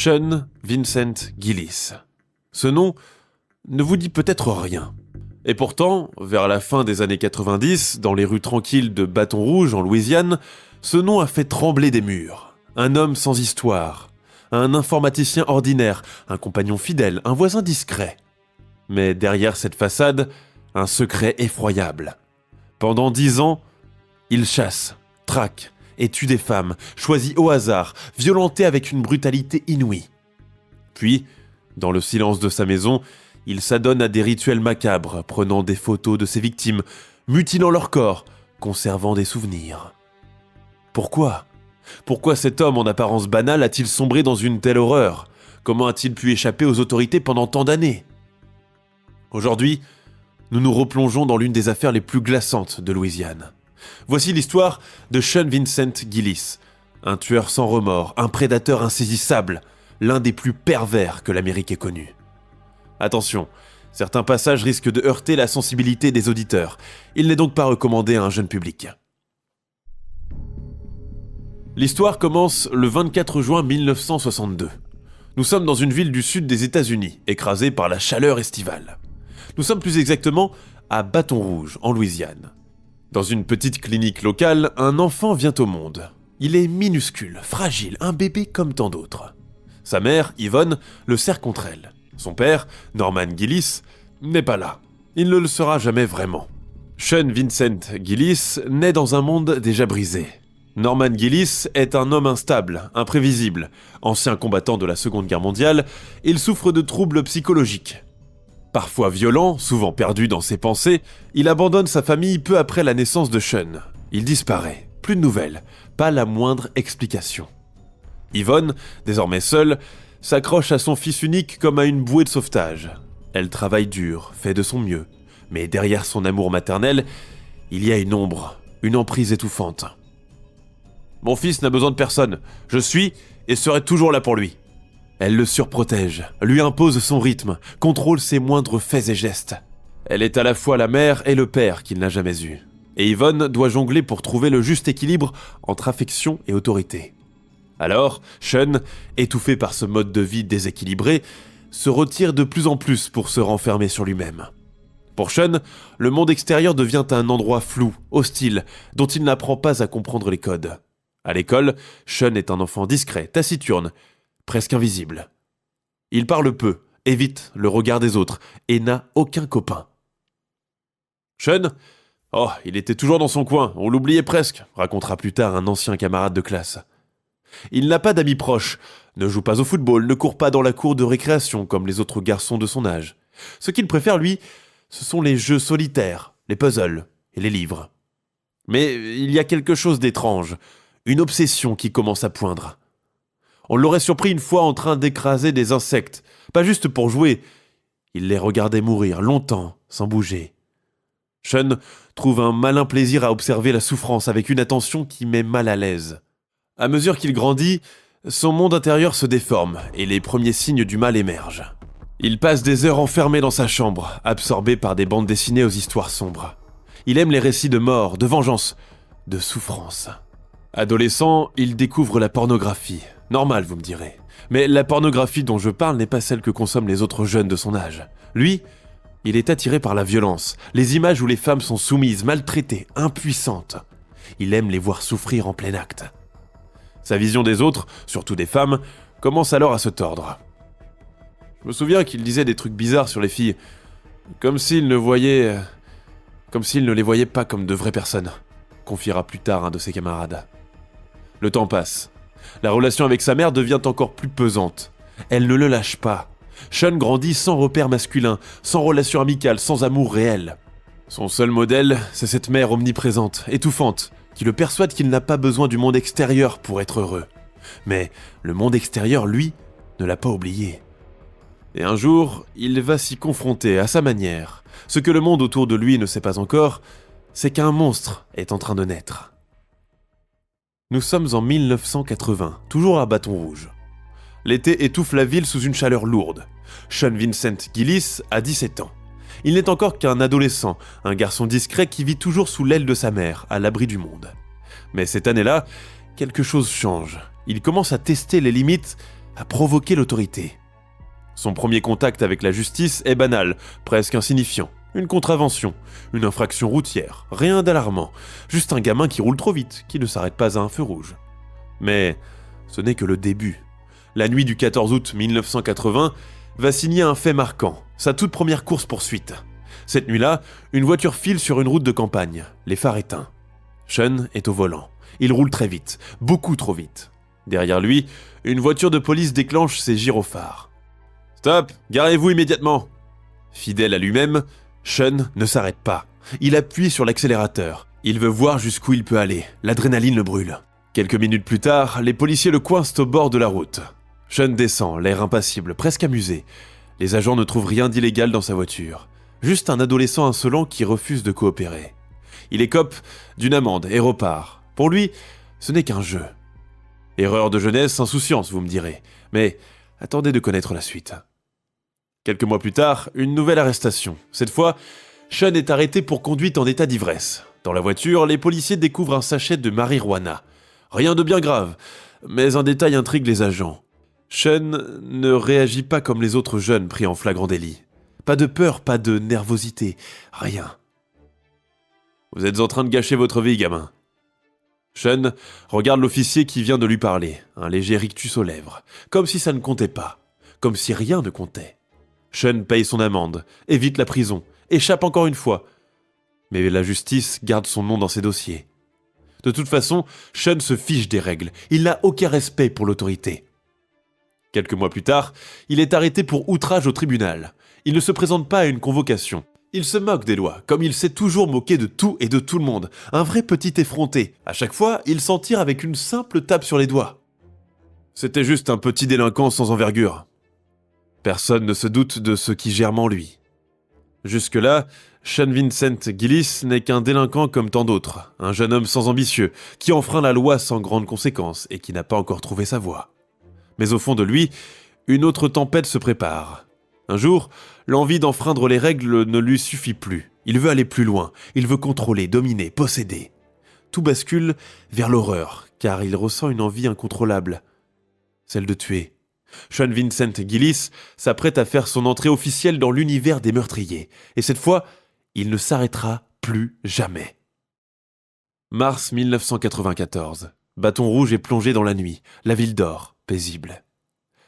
Sean Vincent Gillis. Ce nom ne vous dit peut-être rien. Et pourtant, vers la fin des années 90, dans les rues tranquilles de Baton Rouge, en Louisiane, ce nom a fait trembler des murs. Un homme sans histoire, un informaticien ordinaire, un compagnon fidèle, un voisin discret. Mais derrière cette façade, un secret effroyable. Pendant 10 ans, il chasse, traque et tue des femmes, choisit au hasard, violenté avec une brutalité inouïe. Puis, dans le silence de sa maison, il s'adonne à des rituels macabres, prenant des photos de ses victimes, mutilant leur corps, conservant des souvenirs. Pourquoi ? Pourquoi cet homme en apparence banal a-t-il sombré dans une telle horreur ? Comment a-t-il pu échapper aux autorités pendant tant d'années ? Aujourd'hui, nous nous replongeons dans l'une des affaires les plus glaçantes de Louisiane. Voici l'histoire de Sean Vincent Gillis, un tueur sans remords, un prédateur insaisissable, l'un des plus pervers que l'Amérique ait connu. Attention, certains passages risquent de heurter la sensibilité des auditeurs. Il n'est donc pas recommandé à un jeune public. L'histoire commence le 24 juin 1962. Nous sommes dans une ville du sud des États-Unis, écrasée par la chaleur estivale. Nous sommes plus exactement à Baton Rouge, en Louisiane. Dans une petite clinique locale, un enfant vient au monde. Il est minuscule, fragile, un bébé comme tant d'autres. Sa mère, Yvonne, le serre contre elle. Son père, Norman Gillis, n'est pas là. Il ne le sera jamais vraiment. Sean Vincent Gillis naît dans un monde déjà brisé. Norman Gillis est un homme instable, imprévisible. Ancien combattant de la Seconde Guerre mondiale, il souffre de troubles psychologiques. Parfois violent, souvent perdu dans ses pensées, il abandonne sa famille peu après la naissance de Sean. Il disparaît, plus de nouvelles, pas la moindre explication. Yvonne, désormais seule, s'accroche à son fils unique comme à une bouée de sauvetage. Elle travaille dur, fait de son mieux, mais derrière son amour maternel, il y a une ombre, une emprise étouffante. « Mon fils n'a besoin de personne, je suis et serai toujours là pour lui. » Elle le surprotège, lui impose son rythme, contrôle ses moindres faits et gestes. Elle est à la fois la mère et le père qu'il n'a jamais eu. Et Yvonne doit jongler pour trouver le juste équilibre entre affection et autorité. Alors, Sean, étouffé par ce mode de vie déséquilibré, se retire de plus en plus pour se renfermer sur lui-même. Pour Sean, le monde extérieur devient un endroit flou, hostile, dont il n'apprend pas à comprendre les codes. À l'école, Sean est un enfant discret, taciturne, presque invisible. Il parle peu, évite le regard des autres et n'a aucun copain. Sean ? Oh, il était toujours dans son coin, on l'oubliait presque, racontera plus tard un ancien camarade de classe. Il n'a pas d'amis proches, ne joue pas au football, ne court pas dans la cour de récréation comme les autres garçons de son âge. Ce qu'il préfère, lui, ce sont les jeux solitaires, les puzzles et les livres. Mais il y a quelque chose d'étrange, une obsession qui commence à poindre. On l'aurait surpris une fois en train d'écraser des insectes, pas juste pour jouer. Il les regardait mourir longtemps, sans bouger. Sean trouve un malin plaisir à observer la souffrance avec une attention qui met mal à l'aise. À mesure qu'il grandit, son monde intérieur se déforme et les premiers signes du mal émergent. Il passe des heures enfermé dans sa chambre, absorbé par des bandes dessinées aux histoires sombres. Il aime les récits de mort, de vengeance, de souffrance. Adolescent, il découvre la pornographie. Normal, vous me direz. Mais la pornographie dont je parle n'est pas celle que consomment les autres jeunes de son âge. Lui, il est attiré par la violence, les images où les femmes sont soumises, maltraitées, impuissantes. Il aime les voir souffrir en plein acte. Sa vision des autres, surtout des femmes, commence alors à se tordre. Je me souviens qu'il disait des trucs bizarres sur les filles, comme s'il ne les voyait pas comme de vraies personnes, confiera plus tard un de ses camarades. Le temps passe. La relation avec sa mère devient encore plus pesante. Elle ne le lâche pas. Sean grandit sans repère masculin, sans relation amicale, sans amour réel. Son seul modèle, c'est cette mère omniprésente, étouffante, qui le persuade qu'il n'a pas besoin du monde extérieur pour être heureux. Mais le monde extérieur, lui, ne l'a pas oublié. Et un jour, il va s'y confronter à sa manière. Ce que le monde autour de lui ne sait pas encore, c'est qu'un monstre est en train de naître. Nous sommes en 1980, toujours à Baton Rouge. L'été étouffe la ville sous une chaleur lourde. Sean Vincent Gillis a 17 ans. Il n'est encore qu'un adolescent, un garçon discret qui vit toujours sous l'aile de sa mère, à l'abri du monde. Mais cette année-là, quelque chose change. Il commence à tester les limites à provoquer l'autorité. Son premier contact avec la justice est banal, presque insignifiant. Une contravention, une infraction routière, rien d'alarmant, juste un gamin qui roule trop vite, qui ne s'arrête pas à un feu rouge. Mais ce n'est que le début. La nuit du 14 août 1980 va signer un fait marquant, sa toute première course-poursuite. Cette nuit-là, une voiture file sur une route de campagne, les phares éteints. Sean est au volant. Il roule très vite, beaucoup trop vite. Derrière lui, une voiture de police déclenche ses gyrophares. « Stop, garez-vous immédiatement !» Fidèle à lui-même, Sean ne s'arrête pas. Il appuie sur l'accélérateur. Il veut voir jusqu'où il peut aller. L'adrénaline le brûle. Quelques minutes plus tard, les policiers le coincent au bord de la route. Sean descend, l'air impassible, presque amusé. Les agents ne trouvent rien d'illégal dans sa voiture. Juste un adolescent insolent qui refuse de coopérer. Il écope d'une amende et repart. Pour lui, ce n'est qu'un jeu. Erreur de jeunesse, insouciance, vous me direz. Mais attendez de connaître la suite. Quelques mois plus tard, une nouvelle arrestation. Cette fois, Sean est arrêté pour conduite en état d'ivresse. Dans la voiture, les policiers découvrent un sachet de marijuana. Rien de bien grave, mais un détail intrigue les agents. Sean ne réagit pas comme les autres jeunes pris en flagrant délit. Pas de peur, pas de nervosité, rien. Vous êtes en train de gâcher votre vie, gamin. Sean regarde l'officier qui vient de lui parler, un léger rictus aux lèvres, comme si ça ne comptait pas, comme si rien ne comptait. Sean paye son amende, évite la prison, échappe encore une fois. Mais la justice garde son nom dans ses dossiers. De toute façon, Sean se fiche des règles, il n'a aucun respect pour l'autorité. Quelques mois plus tard, il est arrêté pour outrage au tribunal. Il ne se présente pas à une convocation. Il se moque des lois, comme il s'est toujours moqué de tout et de tout le monde. Un vrai petit effronté. À chaque fois, il s'en tire avec une simple tape sur les doigts. C'était juste un petit délinquant sans envergure. Personne ne se doute de ce qui germe en lui. Jusque-là, Sean Vincent Gillis n'est qu'un délinquant comme tant d'autres, un jeune homme sans ambitieux, qui enfreint la loi sans grandes conséquences et qui n'a pas encore trouvé sa voie. Mais au fond de lui, une autre tempête se prépare. Un jour, l'envie d'enfreindre les règles ne lui suffit plus. Il veut aller plus loin, il veut contrôler, dominer, posséder. Tout bascule vers l'horreur, car il ressent une envie incontrôlable, celle de tuer. Sean Vincent Gillis s'apprête à faire son entrée officielle dans l'univers des meurtriers, et cette fois, il ne s'arrêtera plus jamais. Mars 1994. Bâton Rouge est plongé dans la nuit, la ville dort, paisible.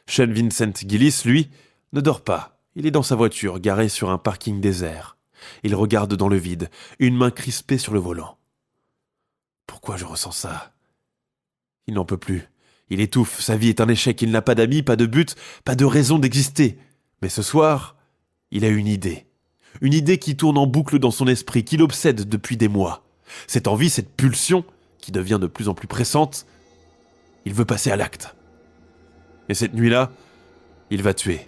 Sean Vincent Gillis, lui, ne dort pas. Il est dans sa voiture, garée sur un parking désert. Il regarde dans le vide, une main crispée sur le volant. Pourquoi je ressens ça ? Il n'en peut plus. Il étouffe, sa vie est un échec, il n'a pas d'amis, pas de but, pas de raison d'exister. Mais ce soir, il a une idée. Une idée qui tourne en boucle dans son esprit, qui l'obsède depuis des mois. Cette envie, cette pulsion, qui devient de plus en plus pressante, il veut passer à l'acte. Et cette nuit-là, il va tuer.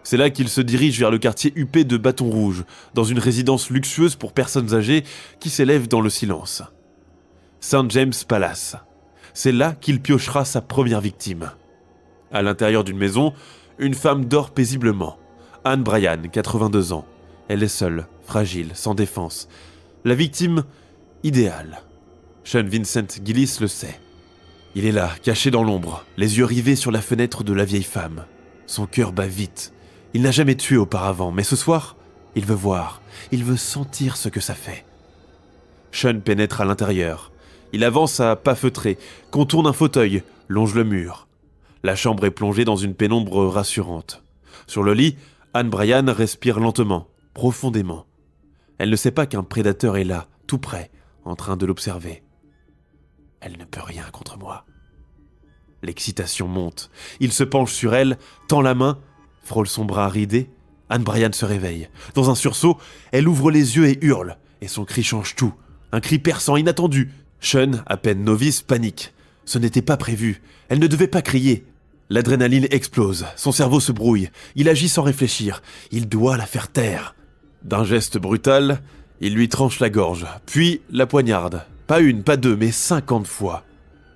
C'est là qu'il se dirige vers le quartier huppé de Bâton Rouge, dans une résidence luxueuse pour personnes âgées qui s'élève dans le silence. St. James Palace. C'est là qu'il piochera sa première victime. À l'intérieur d'une maison, une femme dort paisiblement. Anne Bryan, 82 ans. Elle est seule, fragile, sans défense. La victime idéale. Sean Vincent Gillis le sait. Il est là, caché dans l'ombre, les yeux rivés sur la fenêtre de la vieille femme. Son cœur bat vite. Il n'a jamais tué auparavant, mais ce soir, il veut voir, il veut sentir ce que ça fait. Sean pénètre à l'intérieur. Il avance à pas feutrés, contourne un fauteuil, longe le mur. La chambre est plongée dans une pénombre rassurante. Sur le lit, Anne Bryan respire lentement, profondément. Elle ne sait pas qu'un prédateur est là, tout près, en train de l'observer. Elle ne peut rien contre moi. L'excitation monte. Il se penche sur elle, tend la main, frôle son bras ridé. Anne Bryan se réveille. Dans un sursaut, elle ouvre les yeux et hurle. Et son cri change tout. Un cri perçant, inattendu. Sean, à peine novice, panique. Ce n'était pas prévu. Elle ne devait pas crier. L'adrénaline explose. Son cerveau se brouille. Il agit sans réfléchir. Il doit la faire taire. D'un geste brutal, il lui tranche la gorge, puis la poignarde. Pas une, pas deux, mais 50 fois.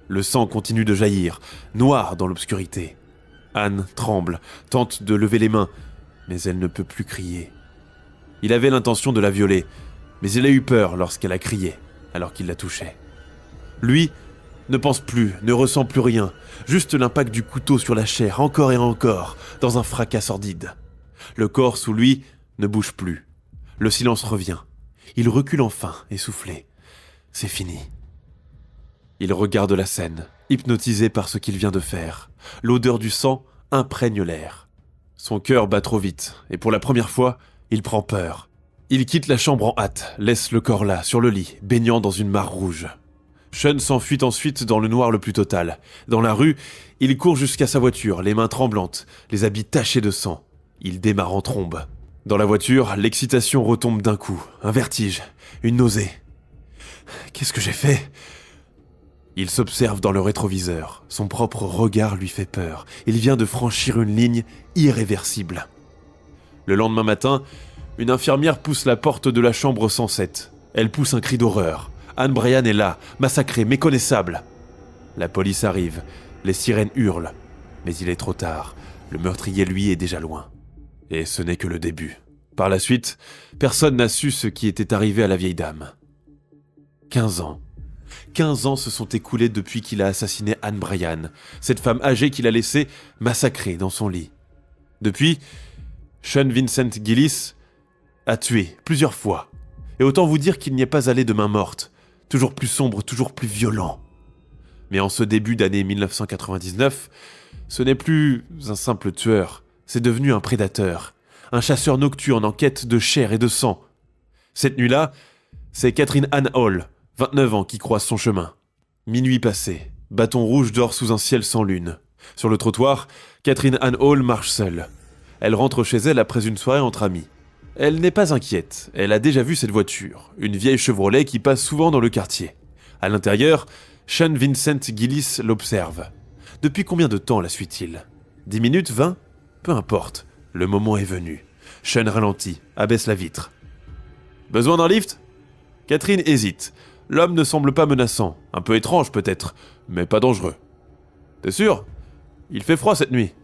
Le sang continue de jaillir, noir dans l'obscurité. Anne tremble, tente de lever les mains, mais elle ne peut plus crier. Il avait l'intention de la violer, mais il a eu peur lorsqu'elle a crié, alors qu'il la touchait. Lui ne pense plus, ne ressent plus rien, juste l'impact du couteau sur la chair, encore et encore, dans un fracas sordide. Le corps sous lui ne bouge plus. Le silence revient. Il recule enfin, essoufflé. C'est fini. Il regarde la scène, hypnotisé par ce qu'il vient de faire. L'odeur du sang imprègne l'air. Son cœur bat trop vite, et pour la première fois, il prend peur. Il quitte la chambre en hâte, laisse le corps là, sur le lit, baignant dans une mare rouge. Sean s'enfuit ensuite dans le noir le plus total. Dans la rue, il court jusqu'à sa voiture, les mains tremblantes, les habits tachés de sang. Il démarre en trombe. Dans la voiture, l'excitation retombe d'un coup. Un vertige, une nausée. Qu'est-ce que j'ai fait ? Il s'observe dans le rétroviseur. Son propre regard lui fait peur. Il vient de franchir une ligne irréversible. Le lendemain matin, une infirmière pousse la porte de la chambre 107. Elle pousse un cri d'horreur. Anne Bryan est là, massacrée, méconnaissable. La police arrive, les sirènes hurlent. Mais il est trop tard. Le meurtrier, lui, est déjà loin. Et ce n'est que le début. Par la suite, personne n'a su ce qui était arrivé à la vieille dame. 15 ans. 15 ans se sont écoulés depuis qu'il a assassiné Anne Bryan, cette femme âgée qu'il a laissée massacrée dans son lit. Depuis, Sean Vincent Gillis a tué plusieurs fois. Et autant vous dire qu'il n'y est pas allé de main morte. Toujours plus sombre, toujours plus violent. Mais en ce début d'année 1999, ce n'est plus un simple tueur, c'est devenu un prédateur, un chasseur nocturne en quête de chair et de sang. Cette nuit-là, c'est Catherine Ann Hall, 29 ans, qui croise son chemin. Minuit passé, Bâton Rouge dort sous un ciel sans lune. Sur le trottoir, Catherine Ann Hall marche seule. Elle rentre chez elle après une soirée entre amis. Elle n'est pas inquiète, elle a déjà vu cette voiture, une vieille Chevrolet qui passe souvent dans le quartier. À l'intérieur, Sean Vincent Gillis l'observe. Depuis combien de temps la suit-il ? 10 minutes, 20 ? Peu importe, le moment est venu. Sean ralentit, abaisse la vitre. « Besoin d'un lift ?» Catherine hésite. L'homme ne semble pas menaçant, un peu étrange peut-être, mais pas dangereux. « T'es sûr ? Il fait froid cette nuit. »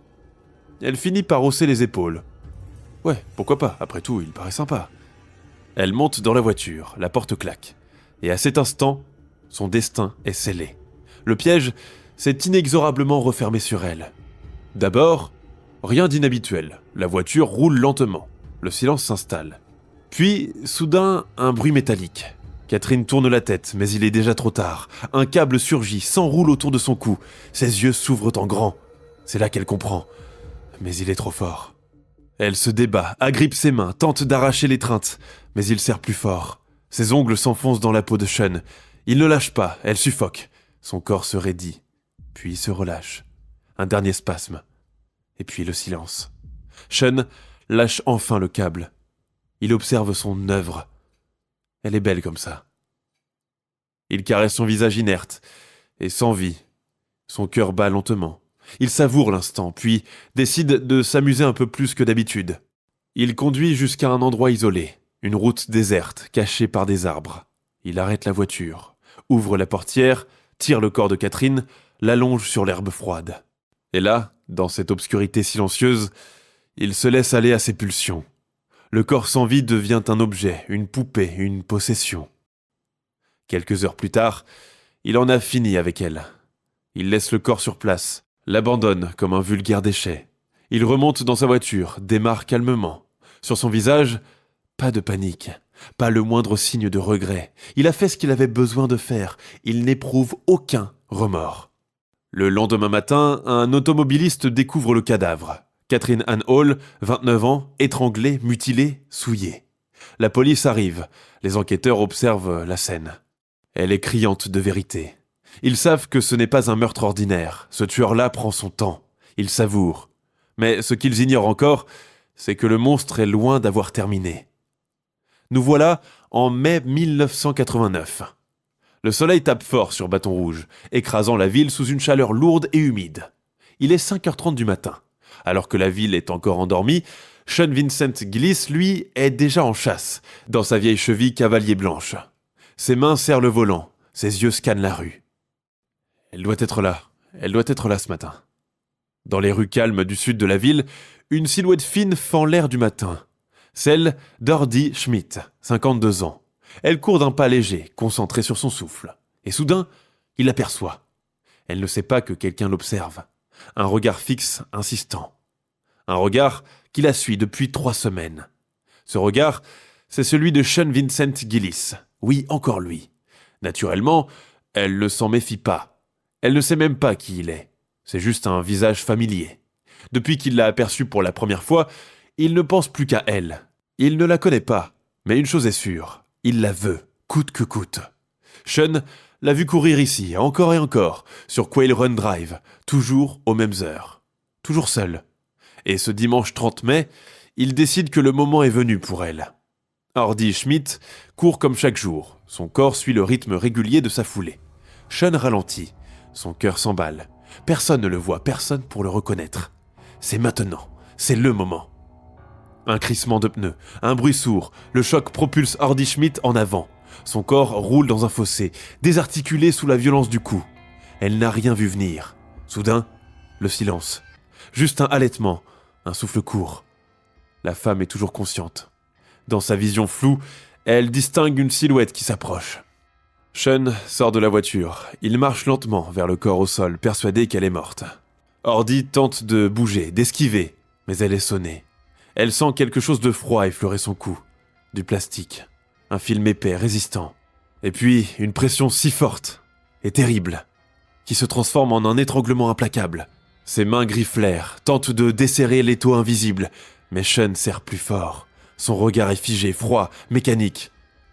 Elle finit par hausser les épaules. Ouais, pourquoi pas, après tout, il paraît sympa. Elle monte dans la voiture, la porte claque. Et à cet instant, son destin est scellé. Le piège s'est inexorablement refermé sur elle. D'abord, rien d'inhabituel. La voiture roule lentement. Le silence s'installe. Puis, soudain, un bruit métallique. Catherine tourne la tête, mais il est déjà trop tard. Un câble surgit, s'enroule autour de son cou. Ses yeux s'ouvrent en grand. C'est là qu'elle comprend. Mais il est trop fort. Elle se débat, agrippe ses mains, tente d'arracher l'étreinte, mais il serre plus fort. Ses ongles s'enfoncent dans la peau de Sean. Il ne lâche pas, elle suffoque. Son corps se raidit, puis se relâche. Un dernier spasme, et puis le silence. Sean lâche enfin le câble. Il observe son œuvre. Elle est belle comme ça. Il caresse son visage inerte et sans vie. Son cœur bat lentement. Il savoure l'instant, puis décide de s'amuser un peu plus que d'habitude. Il conduit jusqu'à un endroit isolé, une route déserte, cachée par des arbres. Il arrête la voiture, ouvre la portière, tire le corps de Catherine, l'allonge sur l'herbe froide. Et là, dans cette obscurité silencieuse, il se laisse aller à ses pulsions. Le corps sans vie devient un objet, une poupée, une possession. Quelques heures plus tard, il en a fini avec elle. Il laisse le corps sur place, l'abandonne comme un vulgaire déchet. Il remonte dans sa voiture, démarre calmement. Sur son visage, pas de panique, pas le moindre signe de regret. Il a fait ce qu'il avait besoin de faire. Il n'éprouve aucun remords. Le lendemain matin, un automobiliste découvre le cadavre. Catherine Ann Hall, 29 ans, étranglée, mutilée, souillée. La police arrive. Les enquêteurs observent la scène. Elle est criante de vérité. Ils savent que ce n'est pas un meurtre ordinaire. Ce tueur-là prend son temps. Il savoure. Mais ce qu'ils ignorent encore, c'est que le monstre est loin d'avoir terminé. Nous voilà en mai 1989. Le soleil tape fort sur Bâton Rouge, écrasant la ville sous une chaleur lourde et humide. Il est 5h30 du matin. Alors que la ville est encore endormie, Sean Vincent Gillis, lui, est déjà en chasse, dans sa vieille cheville cavalier blanche. Ses mains serrent le volant, ses yeux scannent la rue. Elle doit être là ce matin. Dans les rues calmes du sud de la ville, une silhouette fine fend l'air du matin. Celle d'Ordie Schmidt, 52 ans. Elle court d'un pas léger, concentrée sur son souffle. Et soudain, il l'aperçoit. Elle ne sait pas que quelqu'un l'observe. Un regard fixe, insistant. Un regard qui la suit depuis 3 semaines. Ce regard, c'est celui de Sean Vincent Gillis. Oui, encore lui. Naturellement, elle ne s'en méfie pas. Elle ne sait même pas qui il est. C'est juste un visage familier. Depuis qu'il l'a aperçue pour la première fois, il ne pense plus qu'à elle. Il ne la connaît pas, mais une chose est sûre, il la veut, coûte que coûte. Sean l'a vu courir ici, encore et encore, sur Quail Run Drive, toujours aux mêmes heures. Toujours seul. Et ce dimanche 30 mai, il décide que le moment est venu pour elle. Hardy Schmidt court comme chaque jour. Son corps suit le rythme régulier de sa foulée. Sean ralentit. Son cœur s'emballe. Personne ne le voit, personne pour le reconnaître. C'est maintenant, c'est le moment. Un crissement de pneus, un bruit sourd, le choc propulse Hardy Schmidt en avant. Son corps roule dans un fossé, désarticulé sous la violence du coup. Elle n'a rien vu venir. Soudain, le silence. Juste un halètement, un souffle court. La femme est toujours consciente. Dans sa vision floue, elle distingue une silhouette qui s'approche. Sean sort de la voiture. Il marche lentement vers le corps au sol, persuadé qu'elle est morte. Hardy tente de bouger, d'esquiver, mais elle est sonnée. Elle sent quelque chose de froid effleurer son cou. Du plastique. Un film épais, résistant. Et puis, une pression si forte et terrible, qui se transforme en un étranglement implacable. Ses mains grifflèrent, tentent de desserrer l'étau invisible, mais Sean serre plus fort. Son regard est figé, froid, mécanique.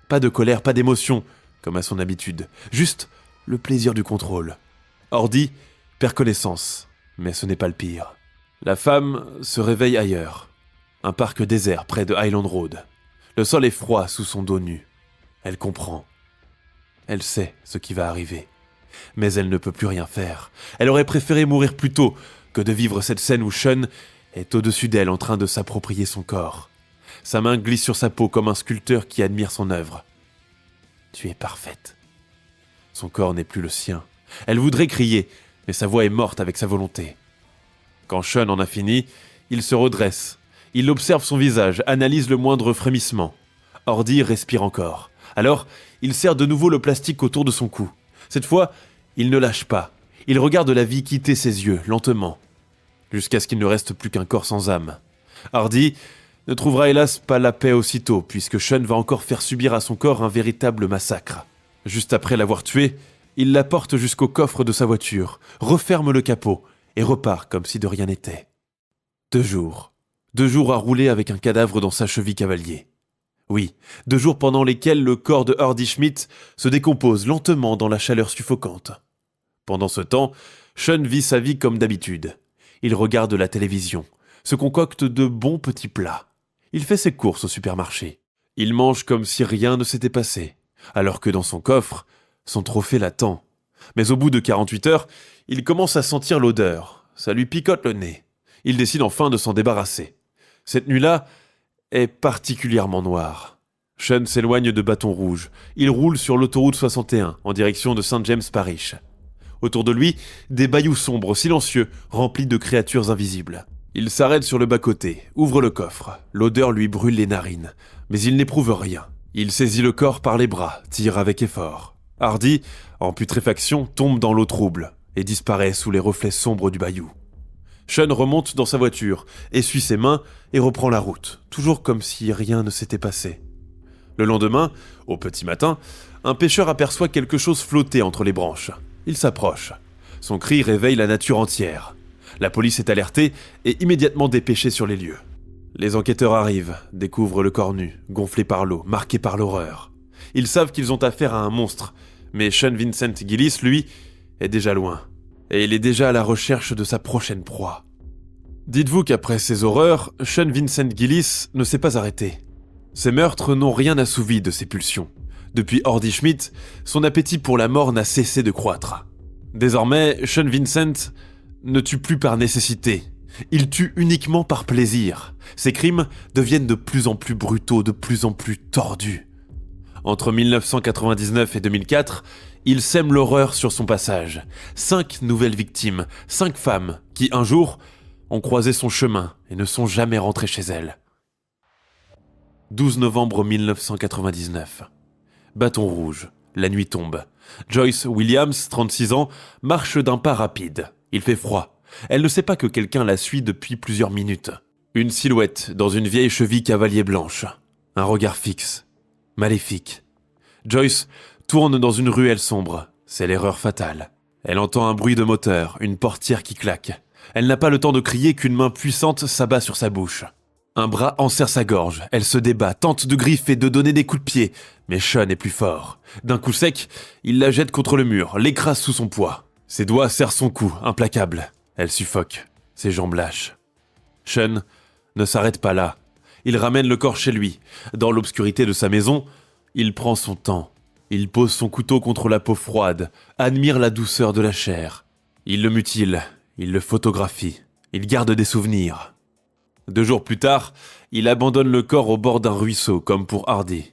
Pas de colère, pas d'émotion, comme à son habitude. Juste le plaisir du contrôle. Hardy perd connaissance, mais ce n'est pas le pire. La femme se réveille ailleurs. Un parc désert près de Highland Road. Le sol est froid sous son dos nu. Elle comprend. Elle sait ce qui va arriver. Mais elle ne peut plus rien faire. Elle aurait préféré mourir plus tôt que de vivre cette scène où Sean est au-dessus d'elle en train de s'approprier son corps. Sa main glisse sur sa peau comme un sculpteur qui admire son œuvre. Tu es parfaite. Son corps n'est plus le sien. Elle voudrait crier, mais sa voix est morte avec sa volonté. Quand Sean en a fini, il se redresse. Il observe son visage, analyse le moindre frémissement. Hardy respire encore. Alors, il serre de nouveau le plastique autour de son cou. Cette fois, il ne lâche pas. Il regarde la vie quitter ses yeux, lentement. Jusqu'à ce qu'il ne reste plus qu'un corps sans âme. Hardy ne trouvera hélas pas la paix aussitôt, puisque Sean va encore faire subir à son corps un véritable massacre. Juste après l'avoir tué, il la porte jusqu'au coffre de sa voiture, referme le capot et repart comme si de rien n'était. 2 jours. 2 jours à rouler avec un cadavre dans sa cheville cavalier. Oui, 2 jours pendant lesquels le corps de Hardy Schmidt se décompose lentement dans la chaleur suffocante. Pendant ce temps, Sean vit sa vie comme d'habitude. Il regarde la télévision, se concocte de bons petits plats. Il fait ses courses au supermarché. Il mange comme si rien ne s'était passé, alors que dans son coffre, son trophée l'attend. Mais au bout de 48 heures, il commence à sentir l'odeur. Ça lui picote le nez. Il décide enfin de s'en débarrasser. Cette nuit-là est particulièrement noire. Sean s'éloigne de Bâton Rouge. Il roule sur l'autoroute 61 en direction de St. James Parish. Autour de lui, des bayous sombres, silencieux, remplis de créatures invisibles. Il s'arrête sur le bas-côté, ouvre le coffre. L'odeur lui brûle les narines, mais il n'éprouve rien. Il saisit le corps par les bras, tire avec effort. Hardy, en putréfaction, tombe dans l'eau trouble et disparaît sous les reflets sombres du bayou. Sean remonte dans sa voiture, essuie ses mains et reprend la route, toujours comme si rien ne s'était passé. Le lendemain, au petit matin, un pêcheur aperçoit quelque chose flotter entre les branches. Il s'approche. Son cri réveille la nature entière. La police est alertée et immédiatement dépêchée sur les lieux. Les enquêteurs arrivent, découvrent le corps nu, gonflé par l'eau, marqué par l'horreur. Ils savent qu'ils ont affaire à un monstre, mais Sean Vincent Gillis, lui, est déjà loin. Et il est déjà à la recherche de sa prochaine proie. Dites-vous qu'après ces horreurs, Sean Vincent Gillis ne s'est pas arrêté. Ces meurtres n'ont rien assouvi de ses pulsions. Depuis Hardy Schmidt, son appétit pour la mort n'a cessé de croître. Désormais, Sean Vincent ne tue plus par nécessité. Il tue uniquement par plaisir. Ses crimes deviennent de plus en plus brutaux, de plus en plus tordus. Entre 1999 et 2004, il sème l'horreur sur son passage. 5 nouvelles victimes, 5 femmes qui, un jour, ont croisé son chemin et ne sont jamais rentrées chez elles. 12 novembre 1999. Bâton Rouge, La nuit tombe. Joyce Williams, 36 ans, marche d'un pas rapide. Il fait froid. Elle ne sait pas que quelqu'un la suit depuis plusieurs minutes. Une silhouette dans une vieille cheville cavalier blanche. Un regard fixe. Maléfique. Joyce tourne dans une ruelle sombre. C'est l'erreur fatale. Elle entend un bruit de moteur, une portière qui claque. Elle n'a pas le temps de crier qu'une main puissante s'abat sur sa bouche. Un bras enserre sa gorge. Elle se débat, tente de griffer, de donner des coups de pied. Mais Sean est plus fort. D'un coup sec, il la jette contre le mur, l'écrase sous son poids. Ses doigts serrent son cou, implacable. Elle suffoque. Ses jambes lâchent. Sean ne s'arrête pas là. Il ramène le corps chez lui. Dans l'obscurité de sa maison, il prend son temps. Il pose son couteau contre la peau froide, admire la douceur de la chair. Il le mutile, il le photographie, il garde des souvenirs. 2 jours plus tard, il abandonne le corps au bord d'un ruisseau, comme pour Hardy.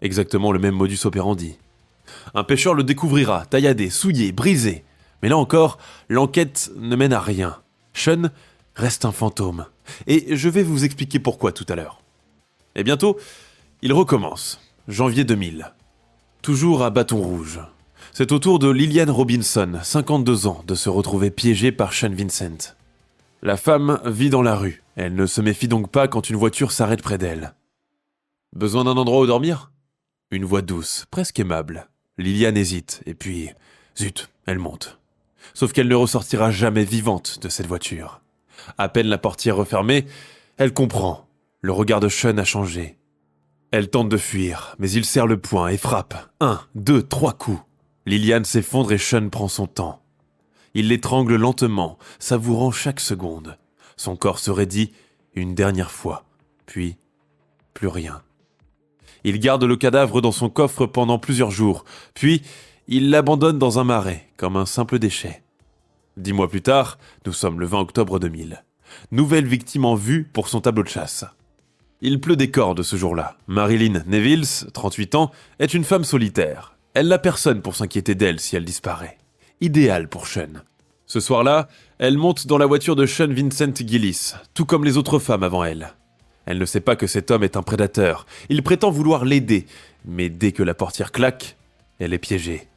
Exactement le même modus operandi. Un pêcheur le découvrira, tailladé, souillé, brisé. Mais là encore, l'enquête ne mène à rien. Sean reste un fantôme. Et je vais vous expliquer pourquoi tout à l'heure. Et bientôt, il recommence. Janvier 2000. Toujours à Bâton Rouge. C'est au tour de Lillian Robinson, 52 ans, de se retrouver piégée par Sean Vincent. La femme vit dans la rue. Elle ne se méfie donc pas quand une voiture s'arrête près d'elle. Besoin d'un endroit où dormir ? Une voix douce, presque aimable. Lillian hésite, et puis, zut, elle monte. Sauf qu'elle ne ressortira jamais vivante de cette voiture. À peine la portière refermée, elle comprend. Le regard de Sean a changé. Elle tente de fuir, mais il serre le poing et frappe. 1, 2, 3 coups. Lillian s'effondre et Sean prend son temps. Il l'étrangle lentement, savourant chaque seconde. Son corps se raidit une dernière fois, puis plus rien. Il garde le cadavre dans son coffre pendant plusieurs jours, puis il l'abandonne dans un marais, comme un simple déchet. 10 mois plus tard, nous sommes le 20 octobre 2000. Nouvelle victime en vue pour son tableau de chasse. Il pleut des cordes ce jour-là. Marilyn Neville, 38 ans, est une femme solitaire. Elle n'a personne pour s'inquiéter d'elle si elle disparaît. Idéal pour Sean. Ce soir-là, elle monte dans la voiture de Sean Vincent Gillis, tout comme les autres femmes avant elle. Elle ne sait pas que cet homme est un prédateur. Il prétend vouloir l'aider, mais dès que la portière claque, elle est piégée.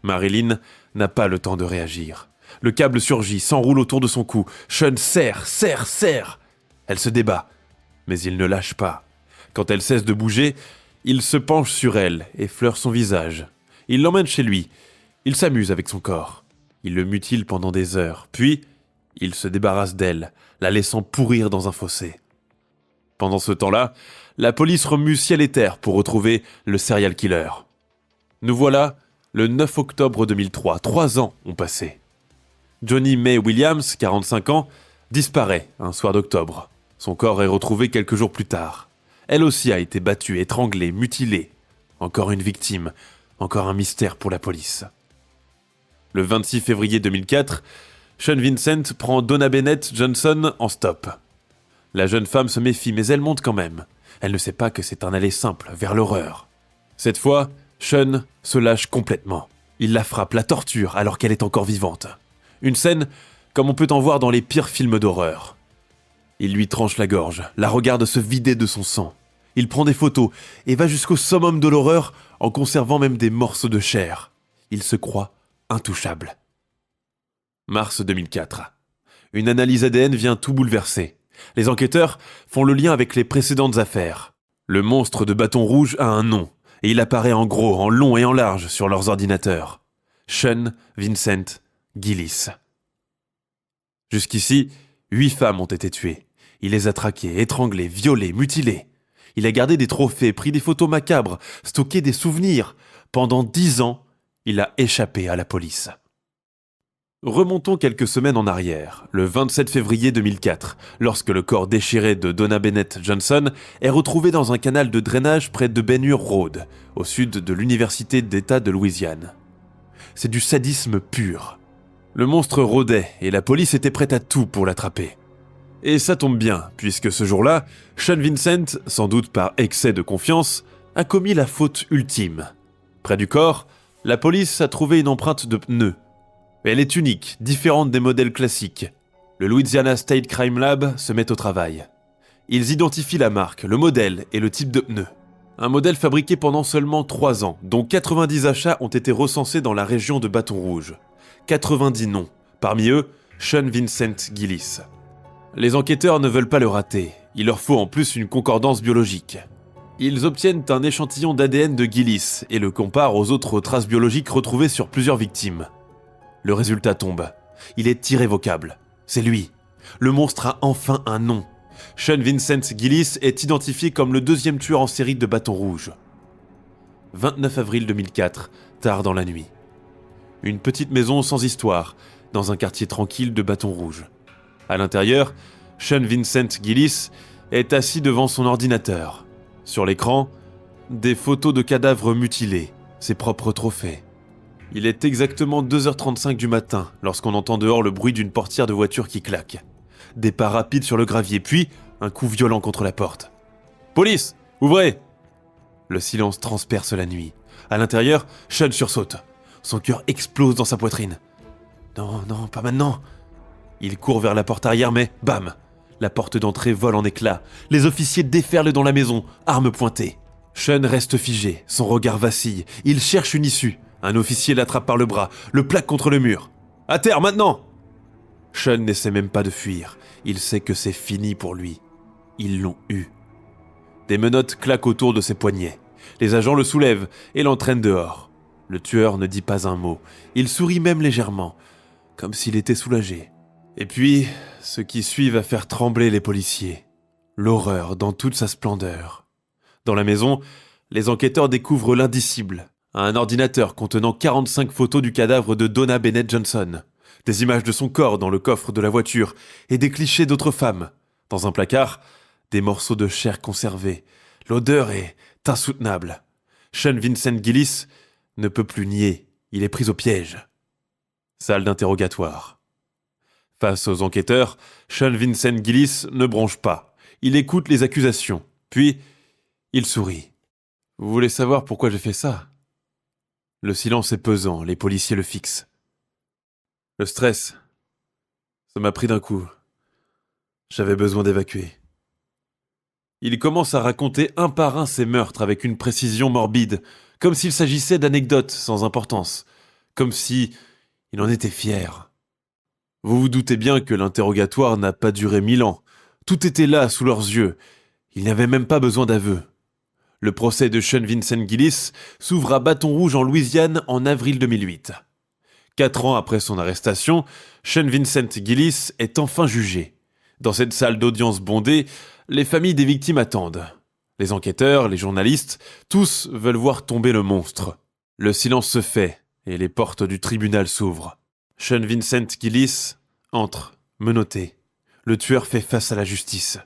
Marilyn n'a pas le temps de réagir. Le câble surgit, s'enroule autour de son cou. Sean serre. Elle se débat, mais il ne lâche pas. Quand elle cesse de bouger, il se penche sur elle, effleure son visage. Il l'emmène chez lui. Il s'amuse avec son corps. Il le mutile pendant des heures, puis il se débarrasse d'elle, la laissant pourrir dans un fossé. Pendant ce temps-là, la police remue ciel et terre pour retrouver le serial killer. Nous voilà le 9 octobre 2003, 3 ans ont passé. Johnny May Williams, 45 ans, disparaît un soir d'octobre. Son corps est retrouvé quelques jours plus tard. Elle aussi a été battue, étranglée, mutilée. Encore une victime, encore un mystère pour la police. Le 26 février 2004, Sean Vincent prend Donna Bennett Johnson en stop. La jeune femme se méfie, mais elle monte quand même. Elle ne sait pas que c'est un aller simple vers l'horreur. Cette fois, Sean se lâche complètement. Il la frappe, la torture, alors qu'elle est encore vivante. Une scène comme on peut en voir dans les pires films d'horreur. Il lui tranche la gorge, la regarde se vider de son sang. Il prend des photos et va jusqu'au summum de l'horreur en conservant même des morceaux de chair. Il se croit intouchable. Mars 2004. Une analyse ADN vient tout bouleverser. Les enquêteurs font le lien avec les précédentes affaires. Le monstre de Bâton Rouge a un nom, et il apparaît en gros, en long et en large sur leurs ordinateurs. Sean Vincent Gillis. Jusqu'ici, 8 femmes ont été tuées. Il les a traquées, étranglées, violées, mutilées. Il a gardé des trophées, pris des photos macabres, stocké des souvenirs. Pendant 10 ans, il a échappé à la police. Remontons quelques semaines en arrière, le 27 février 2004, lorsque le corps déchiré de Donna Bennett Johnson est retrouvé dans un canal de drainage près de Ben Hur Road, au sud de l'Université d'État de Louisiane. C'est du sadisme pur. Le monstre rôdait et la police était prête à tout pour l'attraper. Et ça tombe bien, puisque ce jour-là, Sean Vincent, sans doute par excès de confiance, a commis la faute ultime. Près du corps, la police a trouvé une empreinte de pneu. Elle est unique, différente des modèles classiques. Le Louisiana State Crime Lab se met au travail. Ils identifient la marque, le modèle et le type de pneu. Un modèle fabriqué pendant seulement 3 ans, dont 90 achats ont été recensés dans la région de Bâton Rouge. 90 noms, parmi eux, Sean Vincent Gillis. Les enquêteurs ne veulent pas le rater, il leur faut en plus une concordance biologique. Ils obtiennent un échantillon d'ADN de Gillis et le comparent aux autres traces biologiques retrouvées sur plusieurs victimes. Le résultat tombe. Il est irrévocable. C'est lui. Le monstre a enfin un nom. Sean Vincent Gillis est identifié comme le 2e tueur en série de Bâton Rouge. 29 avril 2004, tard dans la nuit. Une petite maison sans histoire, dans un quartier tranquille de Bâton Rouge. À l'intérieur, Sean Vincent Gillis est assis devant son ordinateur. Sur l'écran, des photos de cadavres mutilés, ses propres trophées. Il est exactement 2h35 du matin lorsqu'on entend dehors le bruit d'une portière de voiture qui claque. Des pas rapides sur le gravier, puis un coup violent contre la porte. « Police, ouvrez !» Le silence transperce la nuit. À l'intérieur, Sean sursaute. Son cœur explose dans sa poitrine. « Non, non, pas maintenant !» Il court vers la porte arrière, mais bam ! La porte d'entrée vole en éclats. Les officiers déferlent dans la maison, armes pointées. Sean reste figé, son regard vacille. Il cherche une issue. Un officier l'attrape par le bras, le plaque contre le mur. « À terre, maintenant !» Sean n'essaie même pas de fuir. Il sait que c'est fini pour lui. Ils l'ont eu. Des menottes claquent autour de ses poignets. Les agents le soulèvent et l'entraînent dehors. Le tueur ne dit pas un mot. Il sourit même légèrement, comme s'il était soulagé. Et puis, ce qui suit va faire trembler les policiers. L'horreur dans toute sa splendeur. Dans la maison, les enquêteurs découvrent l'indicible. Un ordinateur contenant 45 photos du cadavre de Donna Bennett Johnson. Des images de son corps dans le coffre de la voiture et des clichés d'autres femmes. Dans un placard, des morceaux de chair conservés. L'odeur est insoutenable. Sean Vincent Gillis ne peut plus nier. Il est pris au piège. Salle d'interrogatoire. Face aux enquêteurs, Sean Vincent Gillis ne bronche pas. Il écoute les accusations. Puis, il sourit. « Vous voulez savoir pourquoi j'ai fait ça ?» Le silence est pesant, les policiers le fixent. « Le stress. Ça m'a pris d'un coup. J'avais besoin d'évacuer. » Il commence à raconter un par un ses meurtres avec une précision morbide, comme s'il s'agissait d'anecdotes sans importance, comme si il en était fier. Vous vous doutez bien que l'interrogatoire n'a pas duré 1000 ans. Tout était là, sous leurs yeux. Ils n'avaient même pas besoin d'aveu. Le procès de Sean Vincent Gillis s'ouvre à Bâton Rouge en Louisiane en avril 2008. 4 ans après son arrestation, Sean Vincent Gillis est enfin jugé. Dans cette salle d'audience bondée, les familles des victimes attendent. Les enquêteurs, les journalistes, tous veulent voir tomber le monstre. Le silence se fait et les portes du tribunal s'ouvrent. Sean Vincent Gillis entre, menotté. Le tueur fait face à la justice.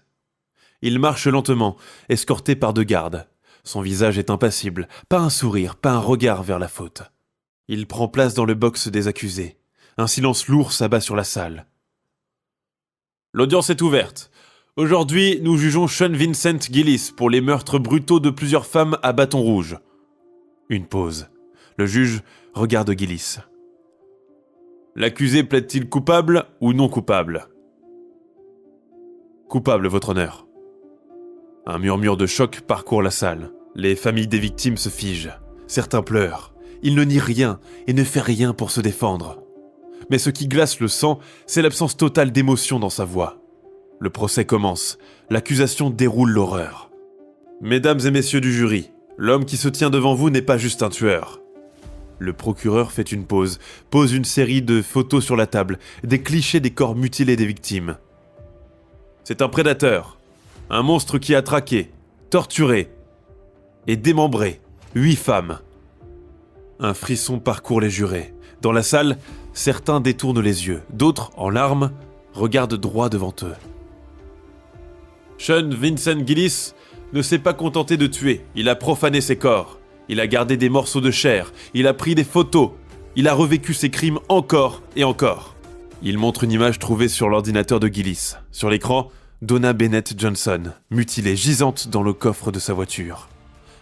Il marche lentement, escorté par 2 gardes. Son visage est impassible, pas un sourire, pas un regard vers la faute. Il prend place dans le box des accusés. Un silence lourd s'abat sur la salle. L'audience est ouverte. Aujourd'hui, nous jugeons Sean Vincent Gillis pour les meurtres brutaux de plusieurs femmes à Bâton Rouge. Une pause. Le juge regarde Gillis. L'accusé plaide-t-il coupable ou non coupable ? Coupable, votre honneur. Un murmure de choc parcourt la salle. Les familles des victimes se figent. Certains pleurent. Il ne nie rien et ne fait rien pour se défendre. Mais ce qui glace le sang, c'est l'absence totale d'émotion dans sa voix. Le procès commence. L'accusation déroule l'horreur. Mesdames et messieurs du jury, l'homme qui se tient devant vous n'est pas juste un tueur. Le procureur fait une pause, pose une série de photos sur la table, des clichés des corps mutilés des victimes. C'est un prédateur, un monstre qui a traqué, torturé et démembré 8 femmes. Un frisson parcourt les jurés. Dans la salle, certains détournent les yeux, d'autres, en larmes, regardent droit devant eux. Sean Vincent Gillis ne s'est pas contenté de tuer, il a profané ses corps. Il a gardé des morceaux de chair, il a pris des photos, il a revécu ses crimes encore et encore. Il montre une image trouvée sur l'ordinateur de Gillis. Sur l'écran, Donna Bennett Johnson, mutilée, gisante dans le coffre de sa voiture.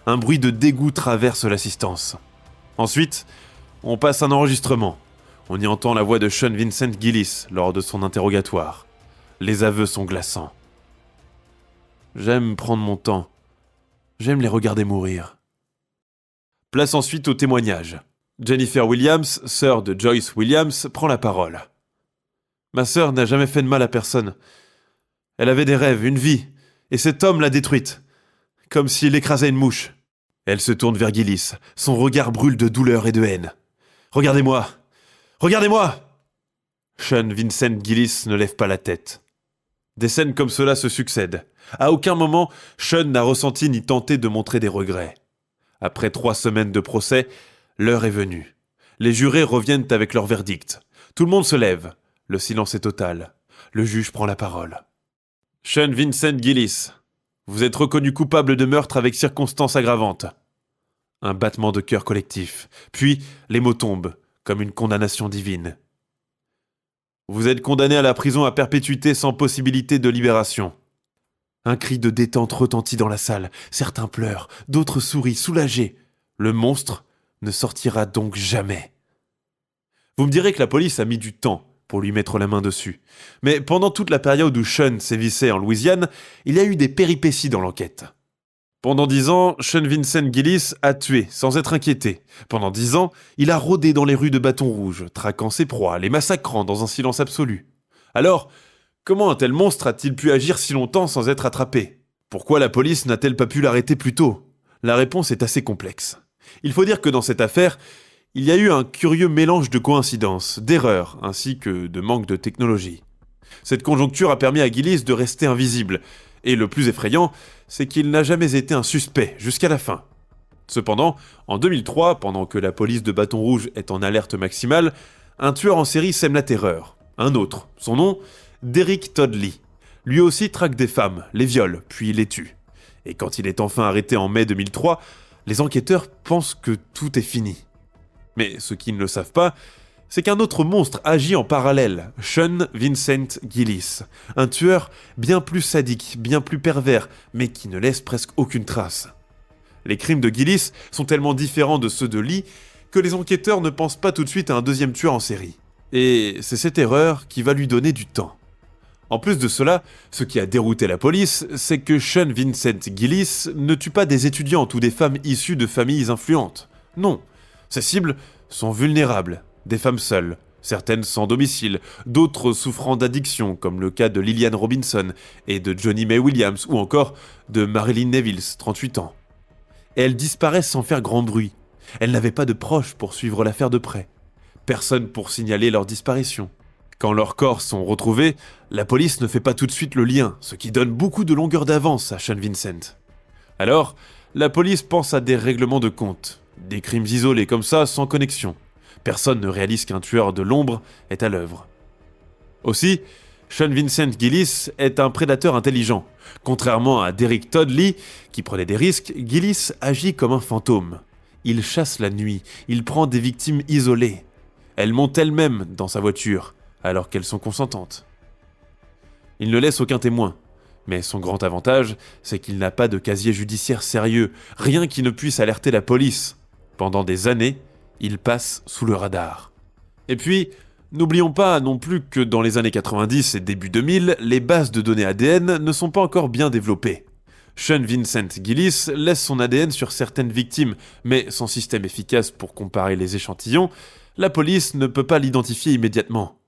Un bruit de dégoût traverse l'assistance. Ensuite, on passe un enregistrement. On y entend la voix de Sean Vincent Gillis lors de son J'aime les regarder mourir. » Place ensuite au témoignage. Jennifer Williams, sœur de Joyce Williams, prend la parole. « Ma sœur n'a jamais fait de mal à personne. Elle avait des rêves, une vie, et cet homme l'a détruite, comme s'il écrasait une mouche. » Elle se tourne vers Gillis, son regard brûle de douleur et de haine. « Regardez-moi! Regardez-moi !» Sean Vincent Gillis ne lève pas la tête. Des scènes comme cela se succèdent. À aucun moment, Sean n'a ressenti ni tenté de montrer des regrets. Après 3 semaines de procès, l'heure est venue. Les jurés reviennent avec leur verdict. Tout le monde se lève. Le silence est total. Le juge prend la parole. « Sean Vincent Gillis, vous êtes reconnu coupable de meurtre avec circonstances aggravantes. » Un battement de cœur collectif. Puis, les mots tombent, comme une condamnation divine. « Vous êtes condamné à la prison à perpétuité sans possibilité de libération. » Un cri de détente retentit dans la salle. Certains pleurent, d'autres sourient, soulagés. Le monstre ne sortira donc jamais. Vous me direz que la police a mis du temps pour lui mettre la main dessus. Mais pendant toute la période où Sean sévissait en Louisiane, il y a eu des péripéties dans l'enquête. Pendant 10 ans, Sean Vincent Gillis a tué sans être inquiété. Pendant 10 ans, il a rôdé dans les rues de Bâton Rouge, traquant ses proies, les massacrant dans un silence absolu. Alors, comment un tel monstre a-t-il pu agir si longtemps sans être attrapé ? Pourquoi la police n'a-t-elle pas pu l'arrêter plus tôt ? La réponse est assez complexe. Il faut dire que dans cette affaire, il y a eu un curieux mélange de coïncidences, d'erreurs, ainsi que de manque de technologie. Cette conjoncture a permis à Gillis de rester invisible, et le plus effrayant, c'est qu'il n'a jamais été un suspect jusqu'à la fin. Cependant, en 2003, pendant que la police de Bâton Rouge est en alerte maximale, un tueur en série sème la terreur. Un autre, son nom, Derrick Todd Lee. Lui aussi traque des femmes, les viole, puis les tue. Et quand il est enfin arrêté en mai 2003, les enquêteurs pensent que tout est fini. Mais ce qu'ils ne savent pas, c'est qu'un autre monstre agit en parallèle, Sean Vincent Gillis, un tueur bien plus sadique, bien plus pervers, mais qui ne laisse presque aucune trace. Les crimes de Gillis sont tellement différents de ceux de Lee que les enquêteurs ne pensent pas tout de suite à un deuxième tueur en série. Et c'est cette erreur qui va lui donner du temps. En plus de cela, ce qui a dérouté la police, c'est que Sean Vincent Gillis ne tue pas des étudiantes ou des femmes issues de familles influentes. Non, ses cibles sont vulnérables. Des femmes seules, certaines sans domicile, d'autres souffrant d'addiction, comme le cas de Lillian Robinson et de Johnny May Williams, ou encore de Marilyn Neville, 38 ans. Et elles disparaissent sans faire grand bruit. Elles n'avaient pas de proches pour suivre l'affaire de près. Personne pour signaler leur disparition. Quand leurs corps sont retrouvés, la police ne fait pas tout de suite le lien, ce qui donne beaucoup de longueur d'avance à Sean Vincent. Alors, la police pense à des règlements de compte, des crimes isolés comme ça, sans connexion. Personne ne réalise qu'un tueur de l'ombre est à l'œuvre. Aussi, Sean Vincent Gillis est un prédateur intelligent. Contrairement à Derrick Todd Lee, qui prenait des risques, Gillis agit comme un fantôme. Il chasse la nuit, il prend des victimes isolées. Elles montent elles-mêmes dans sa voiture, alors qu'elles sont consentantes. Il ne laisse aucun témoin, mais son grand avantage, c'est qu'il n'a pas de casier judiciaire sérieux, rien qui ne puisse alerter la police. Pendant des années, il passe sous le radar. Et puis, n'oublions pas non plus que dans les années 90 et début 2000, les bases de données ADN ne sont pas encore bien développées. Sean Vincent Gillis laisse son ADN sur certaines victimes, mais sans système efficace pour comparer les échantillons, la police ne peut pas l'identifier immédiatement.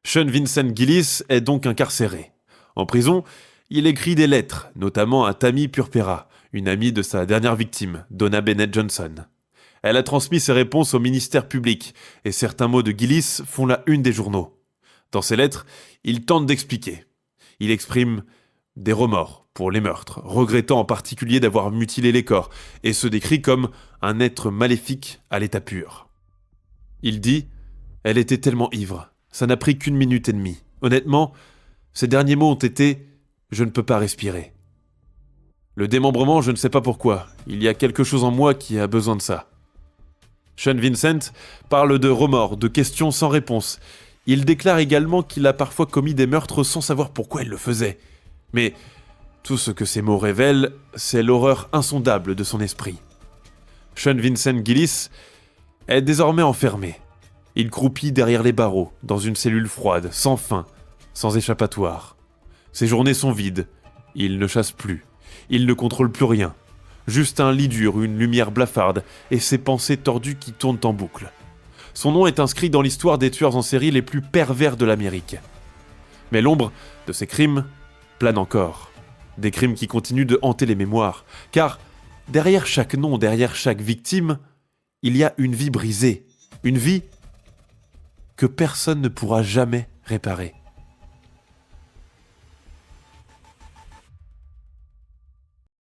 Sean Vincent Gillis est donc incarcéré. En prison, il écrit des lettres, notamment à Tammy Purpera, une amie de sa dernière victime, Donna Bennett Johnson. Elle a transmis ses réponses au ministère public, et certains mots de Gillis font la une des journaux. Dans ses lettres, il tente d'expliquer. Il exprime des remords pour les meurtres, regrettant en particulier d'avoir mutilé les corps, et se décrit comme un être maléfique à l'état pur. Il dit « Elle était tellement ivre, ça n'a pris qu'1 minute et demie. Honnêtement, ses derniers mots ont été « Je ne peux pas respirer ». Le démembrement, je ne sais pas pourquoi, il y a quelque chose en moi qui a besoin de ça. Sean Vincent parle de remords, de questions sans réponse. Il déclare également qu'il a parfois commis des meurtres sans savoir pourquoi il le faisait. Mais tout ce que ces mots révèlent, c'est l'horreur insondable de son esprit. Sean Vincent Gillis est désormais enfermé. Il croupit derrière les barreaux, dans une cellule froide, sans faim, sans échappatoire. Ses journées sont vides. Il ne chasse plus. Il ne contrôle plus rien. Juste un lit dur, une lumière blafarde et ses pensées tordues qui tournent en boucle. Son nom est inscrit dans l'histoire des tueurs en série les plus pervers de l'Amérique. Mais l'ombre de ces crimes plane encore. Des crimes qui continuent de hanter les mémoires. Car derrière chaque nom, derrière chaque victime, il y a une vie brisée. Une vie que personne ne pourra jamais réparer.